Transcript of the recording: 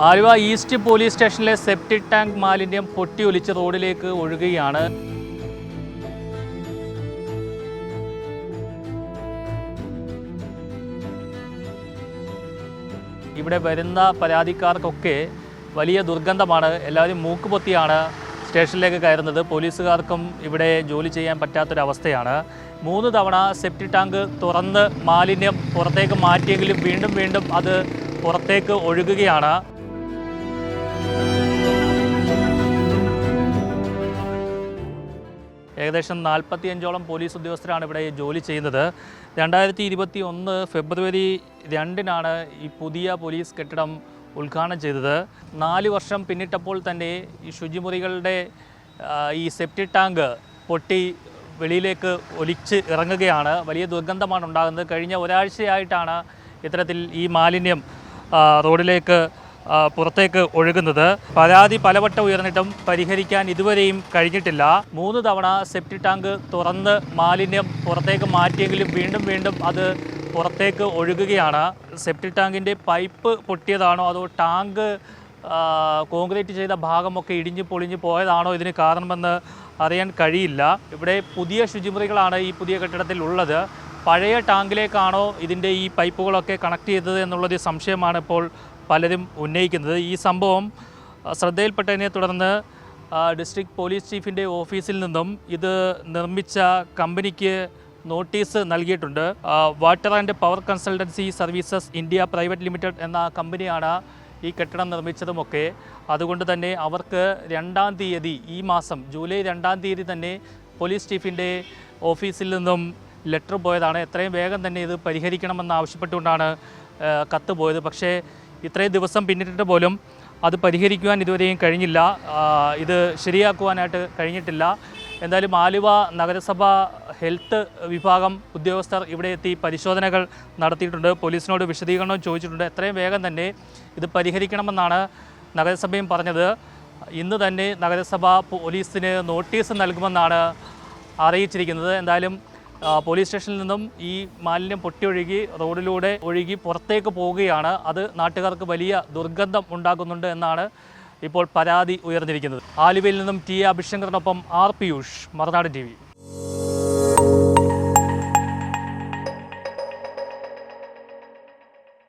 Aluva east police സ്റ്റേഷനിലെ septic tank മാലിന്യം പൊട്ടിയൊലിച്ച് റോഡിലേക്ക് ഒഴുകുകയാണ്. ഇവിടെ വരുന്ന പരാതിക്കാർക്കൊക്കെ വലിയ ദുർഗന്ധമാണ്. എല്ലാവരും മൂക്കുപൊത്തിയാണ് സ്റ്റേഷനിലേക്ക് കയറുന്നത്. പോലീസുകാർക്കും ഇവിടെ ജോലി ചെയ്യാൻ പറ്റാത്തൊരവസ്ഥയാണ്. 3 തവണ സെപ്റ്റിക് ടാങ്ക് തുറന്ന് മാലിന്യം പുറത്തേക്ക് മാറ്റിയെങ്കിലും വീണ്ടും അത് പുറത്തേക്ക് ഒഴുകുകയാണ്. ഏകദേശം 45ഓളം പോലീസ് ഉദ്യോഗസ്ഥരാണ് ഇവിടെ ജോലി ചെയ്യുന്നത്. 2021 ഫെബ്രുവരി 2-നാണ് ഈ പുതിയ പോലീസ് കെട്ടിടം ഉദ്ഘാടനം ചെയ്തത്. 4 വർഷം പിന്നിട്ടപ്പോൾ തന്നെ ഈ ശുചിമുറികളുടെ ഈ സെപ്റ്റിക് ടാങ്ക് പൊട്ടി വെളിയിലേക്ക് ഒലിച്ച് ഇറങ്ങുകയാണ്. വലിയ ദുർഗന്ധമാണ് ഉണ്ടാകുന്നത്. കഴിഞ്ഞ ഒരാഴ്ചയായിട്ടാണ് ഇത്തരത്തിൽ ഈ മാലിന്യം റോഡിലേക്ക് പുറത്തേക്ക് ഒഴുകുന്നത്. പരാതി പലവട്ടം ഉയർന്നിട്ടും പരിഹരിക്കാൻ ഇതുവരെയും കഴിഞ്ഞിട്ടില്ല. 3 തവണ സെപ്റ്റിക് ടാങ്ക് തുറന്ന് മാലിന്യം പുറത്തേക്ക് മാറ്റിയെങ്കിലും വീണ്ടും അത് പുറത്തേക്ക് ഒഴുകുകയാണ്. സെപ്റ്റിക് ടാങ്കിൻ്റെ പൈപ്പ് പൊട്ടിയതാണോ അതോ ടാങ്ക് കോൺക്രീറ്റ് ചെയ്ത ഭാഗമൊക്കെ ഇടിഞ്ഞ് പൊളിഞ്ഞ് പോയതാണോ ഇതിന് കാരണമെന്ന് അറിയാൻ കഴിയില്ല. ഇവിടെ പുതിയ ശുചിമുറികളാണ് ഈ പുതിയ കെട്ടിടത്തിൽ ഉള്ളത്. പഴയ ടാങ്കിലേക്കാണോ ഇതിൻ്റെ ഈ പൈപ്പുകളൊക്കെ കണക്ട് ചെയ്തത് എന്നുള്ളൊരു സംശയമാണ് ഇപ്പോൾ പലരും ഉന്നയിക്കുന്നത്. ഈ സംഭവം ശ്രദ്ധയിൽപ്പെട്ടതിനെ തുടർന്ന് ഡിസ്ട്രിക്ട് പോലീസ് ചീഫിൻ്റെ ഓഫീസിൽ നിന്നും ഇത് നിർമ്മിച്ച കമ്പനിക്ക് നോട്ടീസ് നൽകിയിട്ടുണ്ട്. Water and power consultancy services India private limited എന്ന കമ്പനിയാണ് ഈ കെട്ടിടം നിർമ്മിച്ചതുമൊക്കെ. അതുകൊണ്ട് തന്നെ അവർക്ക് 2-ാം തീയതി ഈ മാസം ജൂലൈ 2-ാം തീയതി തന്നെ പോലീസ് ചീഫിൻ്റെ ഓഫീസിൽ നിന്നും ലെറ്റർ പോയതാണ്. എത്രയും വേഗം തന്നെ ഇത് പരിഹരിക്കണമെന്ന് ആവശ്യപ്പെട്ടുകൊണ്ടാണ് കത്ത് പോയത്. പക്ഷേ ഇത്രയും ദിവസം പിന്നിട്ടിട്ട് പോലും അത് പരിഹരിക്കുവാൻ ഇതുവരെയും കഴിഞ്ഞില്ല. ഇത് ശരിയാക്കുവാനായിട്ട് കഴിഞ്ഞിട്ടില്ല. എന്തായാലും ആലുവ നഗരസഭ ഹെൽത്ത് വിഭാഗം ഉദ്യോഗസ്ഥർ ഇവിടെ എത്തി പരിശോധനകൾ നടത്തിയിട്ടുണ്ട്. പോലീസിനോട് വിശദീകരണം ചോദിച്ചിട്ടുണ്ട്. എത്രയും വേഗം തന്നെ ഇത് പരിഹരിക്കണമെന്നാണ് നഗരസഭയും പറഞ്ഞത്. ഇന്ന് തന്നെ നഗരസഭ പോലീസിന് നോട്ടീസ് നൽകുമെന്നാണ് അറിയിച്ചിരിക്കുന്നത്. എന്തായാലും പോലീസ് സ്റ്റേഷനിൽ നിന്നും ഈ മാലിന്യം പൊട്ടിയൊഴുകി റോഡിലൂടെ ഒഴുകി പുറത്തേക്ക് പോവുകയാണ്. അത് നാട്ടുകാർക്ക് വലിയ ദുർഗന്ധം ഉണ്ടാകുന്നുണ്ട് എന്നാണ് ഇപ്പോൾ പരാതി ഉയർന്നിരിക്കുന്നത്. ആലുവയിൽ നിന്നും ടി അഭിഷങ്കറിനൊപ്പം ആർ പിയൂഷ്, മറുനാടൻ TV.